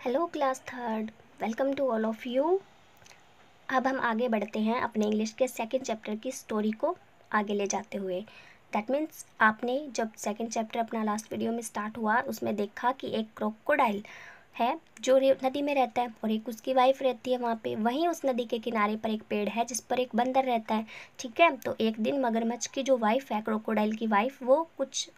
Hello class third, welcome to all of you. अब हम आगे बढ़ते हैं अपने इंग्लिश के सेकंड चैप्टर की स्टोरी को आगे ले जाते हुए। दैट मीन्स आपने जब सेकंड चैप्टर अपना लास्ट वीडियो में स्टार्ट हुआ उसमें देखा कि एक क्रोकोडाइल है जो नदी में रहता है और एक उसकी वाइफ रहती है वहाँ पे। वहीं उस नदी के किनारे पर एक पेड़ है जिस पर एक बंदर रहता है। ठीक है, तो एक दिन मगरमच्छ की जो वाइफ है, क्रोकोडाइल की वाइफ, वो कुछ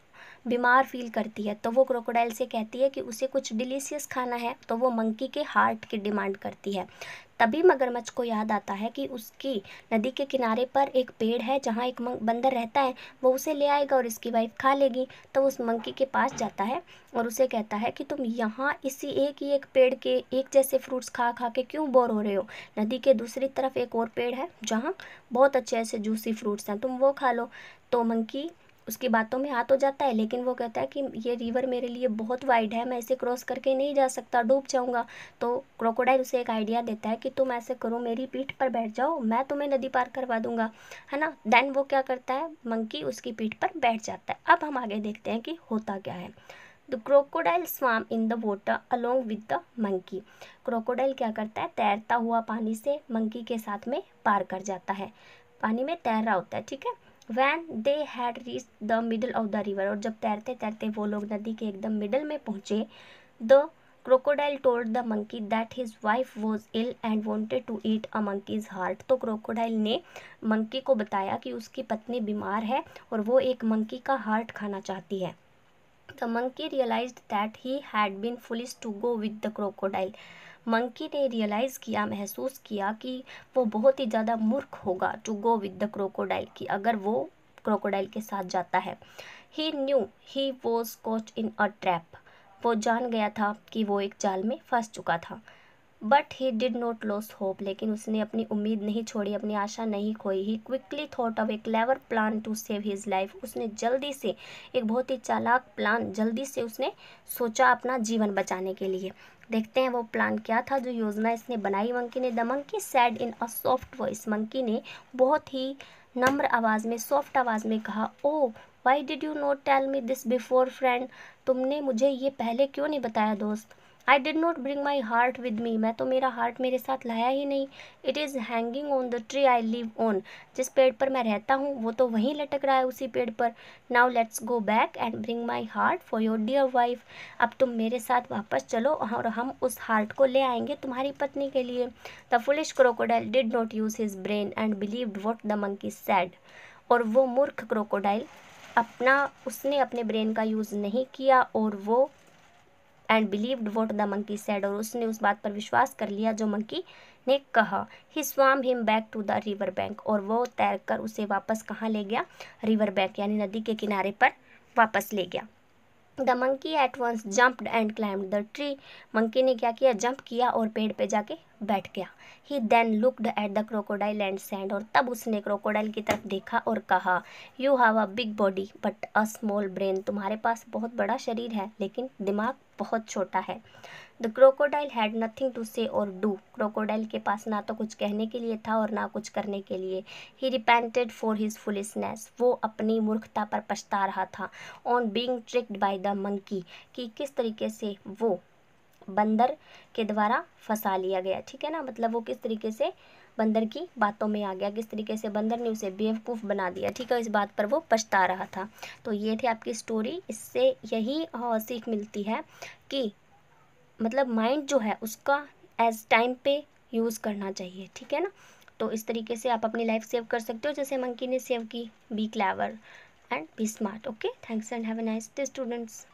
बीमार फील करती है तो वो क्रोकोडाइल से कहती है कि उसे कुछ डिलीशियस खाना है, तो वो मंकी के हार्ट की डिमांड करती है। तभी मगरमच्छ को याद आता है कि उसकी नदी के किनारे पर एक पेड़ है जहाँ एक बंदर रहता है, वो उसे ले आएगा और इसकी वाइफ खा लेगी। तो उस मंकी के पास जाता है और उसे कहता है कि तुम यहाँ इसी एक ही एक पेड़ के एक जैसे फ्रूट्स खा खा के क्यों बोर हो रहे हो। नदी के दूसरी तरफ एक और पेड़ है जहाँ बहुत अच्छे ऐसे जूसी फ्रूट्स हैं, तुम वो खा लो। तो मंकी उसकी बातों में आ तो जाता है, लेकिन वो कहता है कि ये रिवर मेरे लिए बहुत वाइड है, मैं इसे क्रॉस करके नहीं जा सकता, डूब जाऊंगा। तो क्रोकोडाइल उसे एक आइडिया देता है कि तुम ऐसे करो, मेरी पीठ पर बैठ जाओ, मैं तुम्हें नदी पार करवा दूंगा, है ना। देन वो क्या करता है, मंकी उसकी पीठ पर बैठ जाता है। अब हम आगे देखते हैं कि होता क्या है। The crocodile swam in the water along with the monkey. Crocodile क्या करता है, तैरता हुआ पानी से मंकी के साथ में पार कर जाता है, पानी में तैर रहा होता है। ठीक है, when they had reach the middle of the river, और जब तैरते तैरते वो लोग नदी के एकदम मिडल में पहुंचे, the crocodile told the monkey that his wife was ill and wanted to eat a monkey's heart. तो क्रोकोडाइल ने मंकी को बताया कि उसकी पत्नी बीमार है और वो एक मंकी का हार्ट खाना चाहती है। The monkey realised that he had been foolish to go with the crocodile. Monkey ने रियलाइज़ किया, महसूस किया कि वो बहुत ही ज़्यादा मूर्ख होगा to go with the crocodile, कि अगर वो क्रोकोडाइल के साथ जाता है। He knew he was caught in a trap. वो जान गया था कि वो एक जाल में फंस चुका था। But he did not loss hope, लेकिन उसने अपनी उम्मीद नहीं छोड़ी, अपनी आशा नहीं खोई। He quickly thought of a clever plan to save his life. उसने जल्दी से एक बहुत ही चालाक प्लान जल्दी से उसने सोचा अपना जीवन बचाने के लिए। देखते हैं वो प्लान क्या था, जो योजना इसने बनाई मंकी ने। The monkey sad in a soft voice. Monkey ने बहुत ही नम्र आवाज़ में, सॉफ्ट आवाज़ में कहा, oh why did you not tell me this before friend. तुमने मुझे ये पहले क्यों नहीं बताया दोस्त। I did not bring my heart with me. मैं तो मेरा हार्ट मेरे साथ लाया ही नहीं। It is hanging on the tree I live on. जिस पेड़ पर मैं रहता हूँ वो तो वहीं लटक रहा है, उसी पेड़ पर। Now let's go back and bring my heart for your dear wife. अब तुम मेरे साथ वापस चलो और हम उस हार्ट को ले आएंगे तुम्हारी पत्नी के लिए। The foolish crocodile did not use his brain and believed what the monkey said. और वो मूर्ख क्रोकोडाइल उसने अपने ब्रेन का यूज़ नहीं किया और वो and believed what the monkey said, और उसने उस बात पर विश्वास कर लिया जो मंकी ने कहा। He swam him back to the river bank, और वो तैरकर उसे वापस कहाँ ले गया, रिवर बैंक यानी नदी के किनारे पर वापस ले गया। The monkey at once jumped and climbed the tree. Monkey ने क्या किया, जंप किया और पेड़ पे जाके बैठ गया। He then looked at the crocodile and said, और तब उसने क्रोकोडाइल की तरफ देखा और कहा, you have a big body but a small brain. तुम्हारे पास बहुत बड़ा शरीर है लेकिन दिमाग बहुत छोटा है। The crocodile had nothing to say और डू। क्रोकोडाइल के पास ना तो कुछ कहने के लिए था और ना कुछ करने के लिए। ही रिपेंटेड फॉर हिज फुलिशनेस। वो अपनी मूर्खता पर पछता रहा था। On being tricked by the monkey, कि किस तरीके से वो बंदर के द्वारा फंसा लिया गया। ठीक है ना, मतलब वो किस तरीके से बंदर की बातों में आ गया, किस तरीके से बंदर ने उसे बेवकूफ़ बना दिया। ठीक है, इस बात पर वो पछता रहा था। तो ये थी आपकी स्टोरी। इससे यही सीख मिलती है कि मतलब माइंड जो है उसका एज टाइम पे यूज़ करना चाहिए। ठीक है ना, तो इस तरीके से आप अपनी लाइफ सेव कर सकते हो जैसे मंकी ने सेव की। Be clever and be smart. Okay, thanks and have a nice day students.